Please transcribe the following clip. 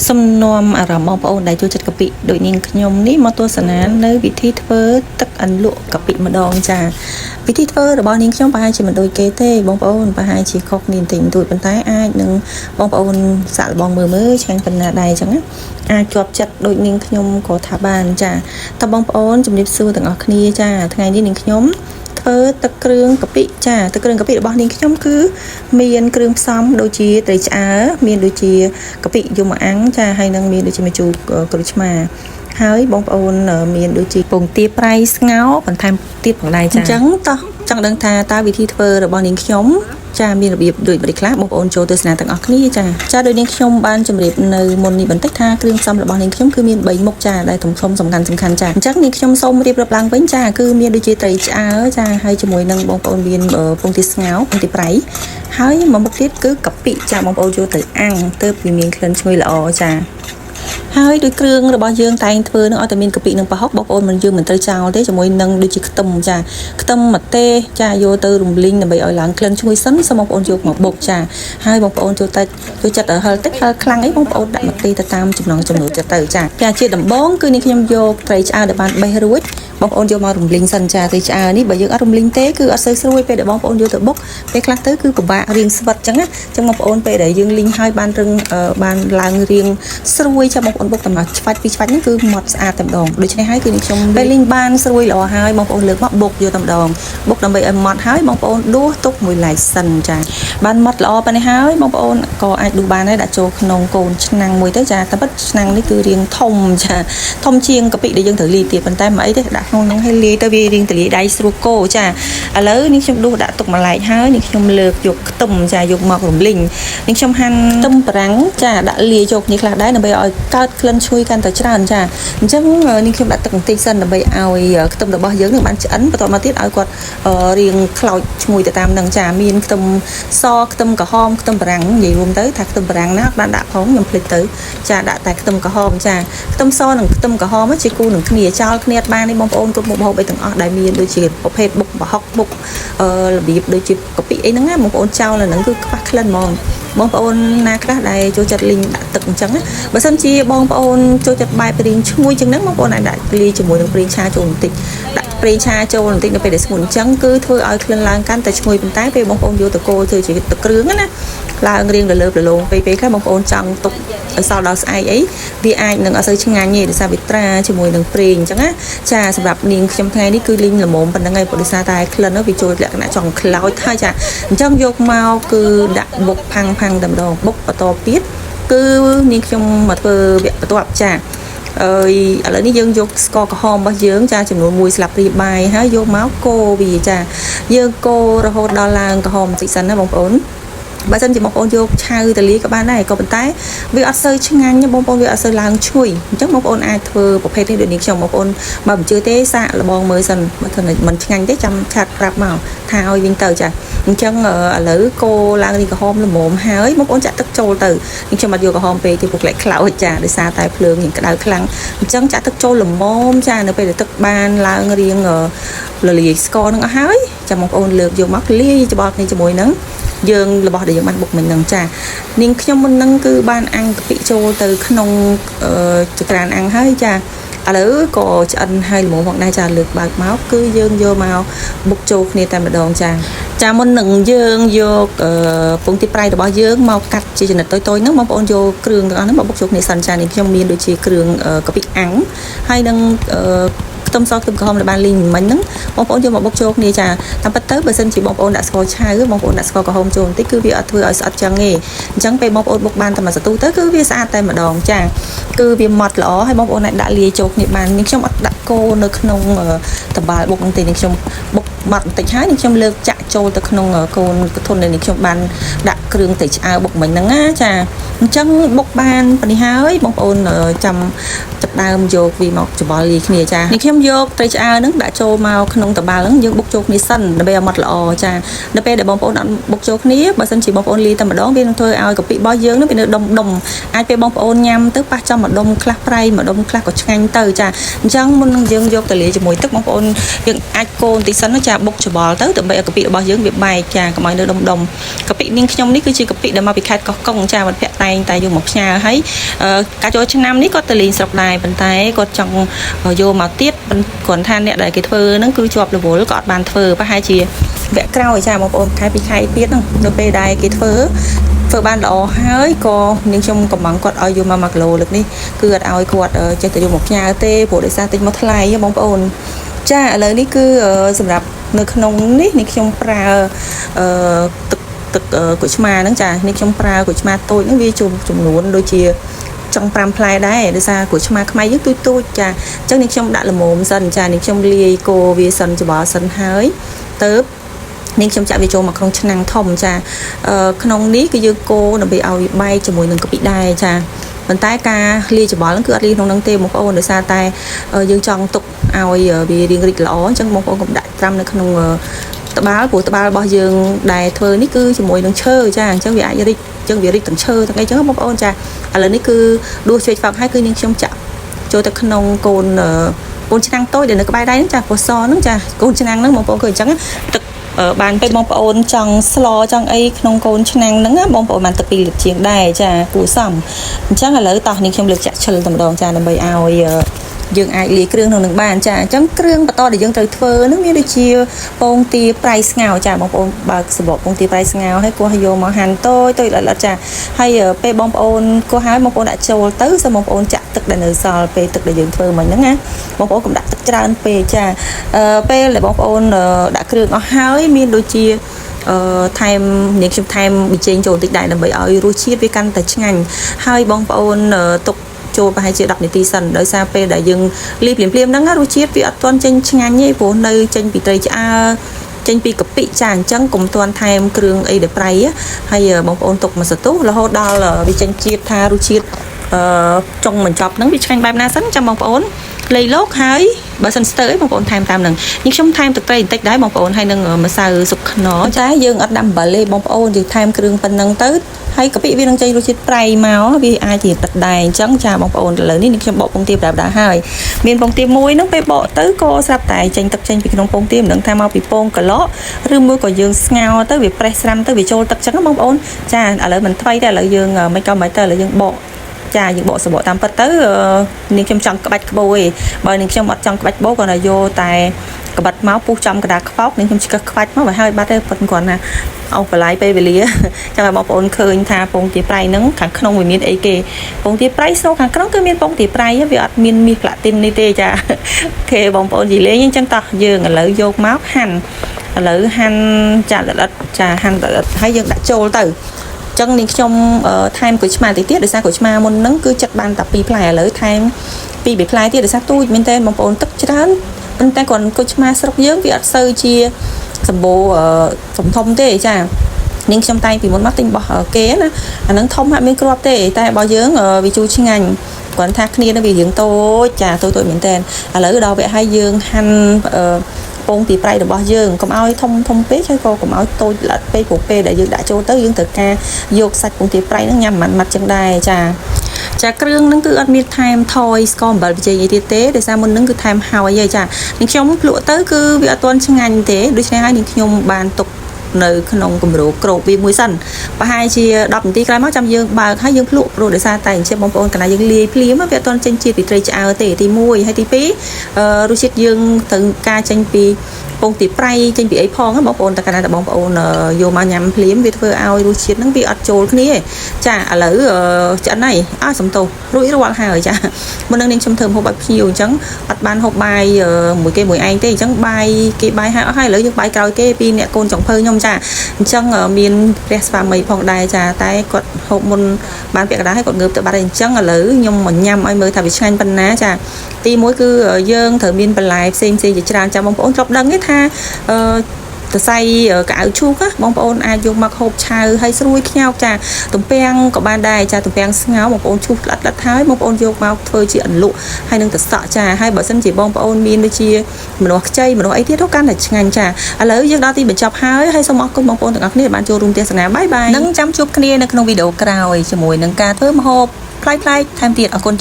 សំណមអារម្មណ៍បងប្អូនដែលចូលចិត្តកាពិដូចនាងខ្ញុំនេះមកទស្សនានៅវិធីធ្វើទឹកអន្លក់កាពិម្ដងចាវិធីធ្វើរបស់នាងខ្ញុំប្រហែលជាមិនដូចគេទេបងប្អូនប្រហែលជាខុសគ្នាបន្តិចបន្តួចប៉ុន្តែអាចនឹងបងប្អូនសាក់លបងមើលឆ្ងាញ់ប៉ុណ្ណាដែរអញ្ចឹងអាចជាប់ចិត្តដូចនាងខ្ញុំក៏ថាបានចាតើបងប្អូនជំរាបសួរទាំងអស់គ្នាចាថ្ងៃនេះនាងខ្ញុំធ្វើទឹកគ្រឿងកាពិចាទឹកគ្រឿងកាពិរបស់នាងខ្ញុំគឺមានគ្រឿងផ្សំដូចជាត្រីឆ្អើរមានដូចជាកាពិយំអាំងចាហើយនឹងមានដូចជាម្ជូរក្រូចឆ្មាហើយបងប្អូនមានដូចជាពងទាប្រៃស្ងោរបន្ថែមទៀតផងដែរចាអញ្ចឹងតោះចង់ដឹងថាតើវិធីធ្វើរបស់នាងខ្ញុំចាមានរបៀបដូចបរិខ្លះបងប្អូនចូលទស្សនាទាំងអស់គ្នាចាដោយនាងខ្ញុំបានជម្រាបនៅមុននេះបន្តិចថាគ្រឿងផ្សំរបស់នាងខ្ញុំគឺមាន3មុខចាដែលធំៗសំខាន់ចាអញ្ចឹងនាងខ្ញុំសូមរៀបរាប់ឡើងវិញចាគឺមានដូចជាត្រីឆ្អើរចាហើយជាមួយនឹងបងប្អូនមានពងទាស្ងោរពងទាប្រៃហើយមួយមុខទៀតគឺកាពិចាបងប្អូនយកទៅអាំងទើបវាមានក្លិនឈ្ងុយល្អចាហើយដោយគ្រឿងរបស់យើងតែងធ្វើនឹងឲ្យតែមានកាពិនិងប្រហុកបងប្អូនមិនយើងមិនត្រូវចោលទេជាមួយនឹងដូចជាខ្ទឹមចាខ្ទឹមម្ទេសចាយកទៅរំលីងដើម្បីឲ្យឡើងក្លិនឈ្ងុយសិនសូមបងប្អូនយកមកបុកចាហើយបងប្អូនចូលចិត្តហឹរតិចហឹរខ្លាំងអីបងប្អូនដាក់ម្ទេសទៅតាមចំណង់ចំណូលចិត្តទៅចាជាដំបូងគឺនេះខ្ញុំយកត្រីឆ្អើរដែលបានបេះរួចបងប្អូនយកមករំលីងសិនចាត្រីឆ្អើរនេះបើយើងអត់រំលីងទេគឺអត់សូវស្រួយពេលដែលបងប្អូនយកទៅបុកពេលខ្លះទៅគឺពិបាករៀងស្វិតចឹងណាចឹងបងប្អូនពេលដែលយើងលីងហើយបានរឹងបានឡើងរៀងស្រួយចាំបងប្អូនបុកតែមកឆ្វាច់ពីឆ្វាច់នេះគឺម៉ត់ស្អាតតែម្ដងដូច្នេះហើយគឺខ្ញុំពេលលីងបានស្រួយល្អហើយបងប្អូនលើកមកបុកយកតែម្ដងបុកដើម្បីឲ្យម៉ត់ហើយបងប្អូនដួសទុកមួយឡែកសិនចាបានម៉ត់ល្អប៉ុណ្នេះហើយបងប្អូនក៏អាចដួសបានដែរដាក់ចូលក្នុងកូនឆ្នាំងមួយទៅចាតែពិតឆ្នាំងនេះគឺរៀងធំចាធំជាងកាពិដែលយើងត្រូវលាយទៀតប៉ុន្តែមិនអីទេដាក់ក្នុងហ្នឹងឲ្យលាយទៅវារៀងទលាយដៃស្រួលគោចាឥឡូវនេះខ្ញុំដួសដាក់ទុកម្លែកហើយនេះខ្ញុំលើកយកខ្ទឹមចាយកម្រំលីងនេះខ្ញុំហាន់ខ្ទឹមបារាំងចាដាក់លាយចូលគ្នាខ្លះដែរដើម្បីឲ្យកើតក្លិនឈ្ងុយកាន់តែច្រើនចាអញ្ចឹងនេះខ្ញុំដាក់ទឹកបន្តិចសិនដើម្បីឲ្យខ្ទឹមរបស់យើងនឹងបានឆ្អិនបន្តមកទៀតឲ្យគាត់រៀងខ្លោចឈ្ងុយទៅតាមនឹងចាមានខ្ទឹមសខ្ទឹមក្រហមខ្ទឹមបារាំងនិយាយរួមទៅថាខ្ទឹមបារាំងណាបានដាក់ផងខ្ញុំភ្លេចទៅចាដាក់តែខ្ទឹមក្រហមចាខ្ទឹមសនិងខ្ទឹមក្រហមជាគូនឹងគ្នាចោលគ្នាបាននេះបងប្អូនគ្រប់មុខម្ហូបអីទាំងអស់ដែលមានដូចជាប្រភេទបុកប្រហុកបុករបៀបដូចជាកាពិអីហ្នឹងណាបងប្អូនចោលហ្នឹងគឺខ្វះក្លិនហ្មងបងប្អូនណាខ្លះដែលចូលចិត្តលីងដាក់ទឹកអញ្ចឹងបើសិនជាបងប្អូនចូលចិត្តបែបរៀងឈ្ងុយចឹងហ្នឹងបងប្អូនអាចដាក់លាយជាមួយនឹងប្រេងឆាចូលបន្តិចដាក់ប្រេងឆាចូលបន្តិចនៅពេលដែលស្ងួតអញ្ចឹងគឺធ្វើឲ្យក្លិនឡើងកាន់តែឈ្ងុយប៉ុន្តែពេលបងប្អូនយកទៅកូរធ្វើជាទឹកគ្រឿងណាឡើងរៀងរលើបរលោងពេលខ្លះបងប្អូនចង់ទុកឲ្យសល់ដល់ស្អែកអីវាអាចនឹងអត់សូវឆ្ងាញ់ទេដោយសារវាត្រាជាមួយនឹងប្រេងអញ្ចឹងណាចាសម្រាប់នាងខ្ញុំថ្ងៃនេះគឺលីងល្មមប៉ុណ្្នឹងឯងព្រោះដោយសារតែក្លិនវាចូលលក្ខណៈចង់ខ្លោចហើយចាអញ្ចឹងយកមកគឺដាក់បុកផាំងតែម្ដងបុកបន្តទៀតគឺនាងខ្ញុំមកធ្វើវគ្គបន្ទាប់ចាឥឡូវនេះយើងយកស្ករក្រហមរបស់យើងចាចំនួន1ស្លាបព្រាបាយហើយយកមកកូរវាចាយើងកូររហូតដល់ឡើងក្រហមបន្តិចសិនណាបងប្អូនបើសិនជាបងប្អូនយកឆៅទៅលាយក៏បានដែរក៏ប៉ុន្តែវាអត់សូវឆ្ងាញ់បងប្អូនវាអត់សូវឡើងឈ្ងុយអញ្ចឹងបងប្អូនអាចធ្វើប្រភេទនេះដូចនេះខ្ញុំបងប្អូនបើមិនជឿទេសាកលបងមើលសិនបើថាមិនឆ្ងាញ់ទេចាំឆាត់ប្រាប់មកថាឲ្យវិញទៅចាអញ្ចឹងឥឡូវកូរឡើងនេះក្រហមល្មមហើយបងប្អូនចាក់ទឹកចូលទៅនេះខ្ញុំអត់យកក្រហមពេកទេពួកខ្លែកខ្លោចចាដោយសារតែភ្លើងនេះក្តៅខ្លាំងអញ្ចឹងចាក់ទឹកចូលល្មមចានៅពេលដែលទឹកបានឡើងរៀងលលាយស្ករនឹងអស់ហើយចាំបងប្អូនលើកយកមកលាយច្បល់គ្នាជាមួយនឹងយើងរបស់ដែលយើងបានបុកមិញហ្នឹងចានាងខ្ញុំមុនហ្នឹងគឺបានអាំងកាពិចូលទៅក្នុងចក្រានអាំងហើយចាឥឡូវក៏ឆ្អិនហើយល្មមផងដែរចាលើកបើកមកគឺយើងយកមកបុកចូលគ្នាតែម្ដងចាមុននឹងយើងយកពងទាប្រៃរបស់យើងមកកាត់ជាចំណិតតូចៗហ្នឹងបងប្អូនយកគ្រឿងទាំងអស់ហ្នឹងមកបុកចូលគ្នាសិនចានេះខ្ញុំមានដូចជាគ្រឿងកាពិអាំងហើយនឹងខ្ទឹមសខ្ទឹមក្រហមដែលបានលីងមិញហ្នឹងបងប្អូនយកមកបុកចូលគ្នាចាតាមពិតទៅបើសិនជាបងប្អូនដាក់ស្ករឆៅបងប្អូនដាក់ស្ករក្រហមចូលបន្តិចគឺវាអត់ធ្វើឲ្យស្អិតចឹងទេអញ្ចឹងពេលបងប្អូនបុកបានតែមួយសន្ទុះទៅគឺវាស្អាតតែម្ដងចាគឺវាម៉ត់ល្អហើយបងប្អូនអាចដាក់លាយចូលគ្នាបាននេះខ្ញុំអត់ដាក់កូរនៅក្នុងតបាល់បុកហ្នឹងទេនេះខ្ញុំបុកម៉ត់បន្តិចហើយនេះខ្ញុំលើកចាក់ចូលទៅក្នុងកូនកធុនដែលនេះខ្ញុំបានដាក់គ្រឿងត្រីឆ្អើរបុកមិញហ្នឹងណាចាអញ្ចឹងបុកបានប៉ុណ្នេះហើយបងប្អូនចាំចាប់ដើមយកវាមកច្បល់លាយគ្នាចានេះខ្ញុំយកត្រីឆ្អើរហ្នឹងដាក់ចូលមកក្នុងតបាល់ហ្នឹងយើងបុកចូលគ្នាសិនដើម្បីឲ្យម៉ត់ល្អចាដល់ពេលដែលបងប្អូនអត់បុកចូលគ្នាបើសិនជាបងប្អូនលាយតែម្ដងវានឹងធ្វើឲ្យកាពិរបស់យើងនឹងវានៅដុំអាចពេលបងប្អូនញ៉ាំទៅប៉ះចំម្ដុំខ្លះប្រៃម្ដុំខ្លះក៏ឆ្ងាញ់ទៅចាអញ្ចឹងមុននឹងយើងយកទៅលាយជាមួយទឹកបងប្អូនយើងអាចកូនបន្តិចសិនចាបុកច្បល់ទៅដើម្បីឲ្យកាពិរបស់ របស់យើងវាបែកចាកុំឲ្យនៅដុំកាពិនាងខ្ញុំនេះគឺជាកាពិដែលមកពីខេត្តកោះកុងចាមិត្តភក្តិតែងតែយកមកផ្ញើហើយការចូលឆ្នាំនេះគាត់ទៅលេងស្រុកដែរប៉ុន្តែគាត់ចង់យកមកទៀតគ្រាន់ថាអ្នកដែលគេធ្វើហ្នឹងគឺជាប់រវល់ក៏អត់បានធ្វើប្រហែលជាវគ្គក្រោយចាបងប្អូនខែ2ខែទៀតហ្នឹងនៅពេលដែលគេធ្វើបានល្អហើយក៏នាងខ្ញុំកំងគាត់ឲ្យយកមក1គីឡូលើកនេះគឺអត់ឲ្យគាត់ចេះតែយកមកផ្ញើទេព្រោះដោយសារតិចមកថ្លៃបងប្អូនចាឥឡូវនេះគឺសម្រាប់នៅក្នុងនេះនាងខ្ញុំប្រើទឹកក្រូចឆ្មាហ្នឹងចានាងខ្ញុំប្រើក្រូចឆ្មាតូចហ្នឹងវាចំនួនដូចជាចង់5ផ្លែដែរដោយសារក្រូចឆ្មាខ្មែរយើងទូចចាអញ្ចឹងនាងខ្ញុំដាក់ល្មមសិនចានាងខ្ញុំលាយកូរវាសិនច្បល់សិនហើយទៅនាងខ្ញុំចាក់វាចូលមកក្នុងឆ្នាំងធំចាក្នុងនេះគឺយើងកូរដើម្បីឲ្យបែកជាមួយនឹងកាពិដែរចាប៉ុន្តែការលាយច្បល់ហ្នឹងគឺអត់លាយក្នុងហ្នឹងទេបងប្អូនដោយសារតែយើងចង់ទុកឲ្យវារៀងរីកល្អអញ្ចឹងបងប្អូនកុំដាក់ត្រាំនៅក្នុងត្បាល់ព្រោះត្បាល់របស់យើងដែលធ្វើនេះគឺជាមួយនឹងឈើចាអញ្ចឹងវាអាចរីកអញ្ចឹងវារីកទាំងឈើទាំងអីអញ្ចឹងបងប្អូនចាឥឡូវនេះគឺដួសឆ្វេងហ្វាក់ហើយគឺនាងខ្ញុំចាក់ចូលទៅក្នុងកូនឆ្នាំងតូចដែលនៅក្បែរដៃហ្នឹងចាពណ៌សហ្នឹងចាកូនឆ្នាំងហ្នឹងបងប្អូនឃើញអញ្ចឹងទឹកបានពេលបងប្អូនចង់ស្លចង់អីក្នុងកូនឆ្នាំងហ្នឹងបងប្អូនបានទឹក2លីត្រជាងដែរចាគួរសមអញ្ចឹងឥឡូវតោះនាងខ្ញុំលើកចាក់ឈិលតែម្ដងចាដើម្បីឲ្យយើងអាចលាយគ្រឿងក្នុងនឹងបានចាអញ្ចឹងគ្រឿងបន្តដែលយើងត្រូវធ្វើហ្នឹងមានដូចជាពងទាប្រៃស្ងោរចាបងប្អូនបើកសម្បកពងទាប្រៃស្ងោរហើយគោះយកមកហាន់តូចល្អិតចាហើយពេលបងប្អូនគោះហើយបងប្អូនដាក់ចូលទៅសូមបងប្អូនចាក់ទឹកដែលនៅសល់ពេលទឹកដែលយើងធ្វើមិញហ្នឹងណាបងប្អូនកុំដាក់ទឹកច្រើនពេកចាពេលដែលបងប្អូនដាក់គ្រឿងអស់ហើយមានដូចជាថែមនាងខ្ញុំថែមប៊ីចេងចូលតិចដែរដើម្បីឲ្យរសជាតិវាកាន់តែឆ្ងាញ់ហើយបងប្អូនទុកចូលប្រហែលជា10នាទីសិនដោយសារពេលដែលយើងលាយភ្លាមហ្នឹងរសជាតិវាអត់ទាន់ចេញឆ្ងាញ់ទេព្រោះនៅចេញពីត្រីឆ្អើរចេញពីកាពិចាអញ្ចឹងកុំទាន់ថែមគ្រឿងអីដែលប្រៃហើយបងប្អូនទុកមួយសន្ទុះរហូតដល់វាចេញជាតិថារសជាតិចុងបញ្ចប់ហ្នឹងវាឆ្ងាញ់បែបណាសិនចាំបងប្អូនលៃលោកហើយបើសិនស្ទើរអីបងប្អូនថែមតាមនឹងនេះខ្ញុំថែមទឹកត្រីបន្តិចដែរបងប្អូនហើយនឹងម្សៅស៊ុបខ្នុរចាយើងអត់ដាំអំបិលទេបងប្អូនយើងថែមគ្រឿងប៉ុណ្ណឹងទៅហើយកាពិវានឹងចេញរសជាតិប្រៃមកវាអាចជាទឹកដែរអញ្ចឹងចាបងប្អូនឥឡូវនេះខ្ញុំបកពងទាប្រាប់ដែរហើយមានពងទាមួយហ្នឹងពេលបកទៅក៏ស្រាប់តែចេញទឹកចេញពីក្នុងពងទាមិនដឹងថាមកពីពងកឡោឬមួយក៏យើងស្ងោរទៅវាប្រេះស្រាំទៅវាចូលទឹកចឹងបងប្អូនចាឥឡូវមិនថ្មីទេឥឡូវយើងមិនក៏មិនទៅឥឡូវយើងបកចាយើងបកសបកតាមពិតទៅនាងខ្ញុំចង់ក្បាច់ក្បូរឯងបើនាងខ្ញុំអត់ចង់ក្បាច់ក្បូរគ្រាន់តែយកតែក្បិតមកពុះចំកដាខ្វោកនាងខ្ញុំឆ្កឹះខ្វាច់មកបើហើយបាត់ទេប៉ុន្តែគ្រាន់ណាអស់បន្លាយពេលវេលាចឹងឲ្យបងប្អូនឃើញថាពងទាប្រៃហ្នឹងខាងក្នុងវាមានអីគេពងទាប្រៃស្នូខាងក្នុងគឺមានពងទាប្រៃវាអត់មានមាសផ្លាទីននេះទេចាអូខេបងប្អូននិយាយលេងអញ្ចឹងតោះយើងឥឡូវយកមកហាន់ឥឡូវហាន់ចាល្អិតចាហាន់ល្អិតហើយយើងដាក់ចូលទៅចឹងនាងខ្ញុំថែមក្រូចឆ្មាតិចទៀតដោយសារក្រូចឆ្មាមុនហ្នឹងគឺចិត្តបានតែ2ផ្លែឥឡូវថែម2 3ផ្លែទៀតដោយសារទូចមែនតើបងប្អូនទឹកច្រើនប៉ុន្តែគ្រាន់ក្រូចឆ្មាស្រុកយើងវាអត់សូវជាសម្បូរធំទេចានាងខ្ញុំតែងពីមុនមកទិញរបស់គេណាអាហ្នឹងធំហាក់មានគ្រាប់ទេតែរបស់យើងវាជូរឆ្ងាញ់គ្រាន់ថាគ្នានឹងវារៀងតូចចាតូចមែនតើឥឡូវដល់វគ្គឲ្យយើងហាន់ពងទាប្រៃរបស់យើងកុំឲ្យធំពេកហើយក៏កុំឲ្យតូចល្អិតពេកព្រោះពេលដែលយើងដាក់ចូលទៅយើងត្រូវការយកសាច់ពងទាប្រៃហ្នឹងញ៉ាំមិនម៉ាត់ចឹងដែរចាគ្រឿងហ្នឹងគឺអត់មានថែមថយស្ករអំបិលប៊ីចេងអីទៀតទេដោយសារមុនហ្នឹងគឺថែមហើយហើយចានាងខ្ញុំភ្លក់ទៅគឺវាអត់ទាន់ឆ្ងាញ់ទេដូច្នេះហើយនាងខ្ញុំបានទុកនៅក្នុងគម្របក្របវាមួយសិនប្រហែលជា10នាទីក្រោយមកចាំយើងបើកហើយយើងភ្លក់ព្រោះដោយសារតែអញ្ចឹងបងប្អូនកណ្ដាលយើងលាយភ្លាមវាអត់ទាន់ចេញជាតិពីត្រីឆ្អើរទេទី1ហើយទី2រសជាតិយើងត្រូវការចេញពីពងទាប្រៃចេញពីអីផងបងប្អូនតែកណ្ដាលតែបងប្អូនយកមកញ៉ាំភ្លាមវាធ្វើឲ្យរសជាតិហ្នឹងវាអត់ចូលគ្នាចាឥឡូវឆ្អិនហើយសំទោសរួចរាល់ហើយចាមុននឹងនាងខ្ញុំធ្វើហូបឲ្យភ្ញៀវអញ្ចឹងអត់បានហូបបាយមួយគេមួយឯងទេអញ្ចឹងបាយគេបាយហើយអស់ហើយឥឡូវយើងបាយក្រោយគេពីអ្នកកូនចុងភៅខ្ញុំចាអញ្ចឹងមានព្រះស្វាមីផងដែរចាតែគាត់ហូបមុនបានពាក់កណ្ដាលហើយគាត់ងើបទៅបាត់ហើយអញ្ចឹងឥឡូវខ្ញុំមកញ៉ាំឲ្យមើលថាវាឆ្ងាញ់ប៉ុណ្ណាចាទី1គឺយើងត្រូវមានបន្លែផ្សេងជាច្រើនចាបងប្អូនធ្លាប់ដឹងទេថាសរសៃកៅអៅឈូកបងប្អូនអាចយកមកហូបឆៅហើយស្រួយខ្ញោកចាទំពាំងក៏បានដែរចាទំពាំងស្ងោរបងប្អូនឈូសល្អិតហើយបងប្អូនយកមកធ្វើជាអន្លក់ហើយនឹងទឹកសក់ចាហើយបើសិនជាបងប្អូនមានដូចជាម្នាស់ខ្ចីម្នាស់អីទៀតទៅកាន់តែឆ្ងាញ់ចាឥឡូវយើងដល់ទីបញ្ចប់ហើយសូមអរគុណបងប្អូនទាំងអស់គ្នាបានចូលរួមទស្សនាបាយបាយនឹងចាំជួបគ្នានៅក្នុងវីដេអូក្រោយជាមួយនឹងការធ្វើម្ហូបប្លែកៗថែមទៀតអរគុណ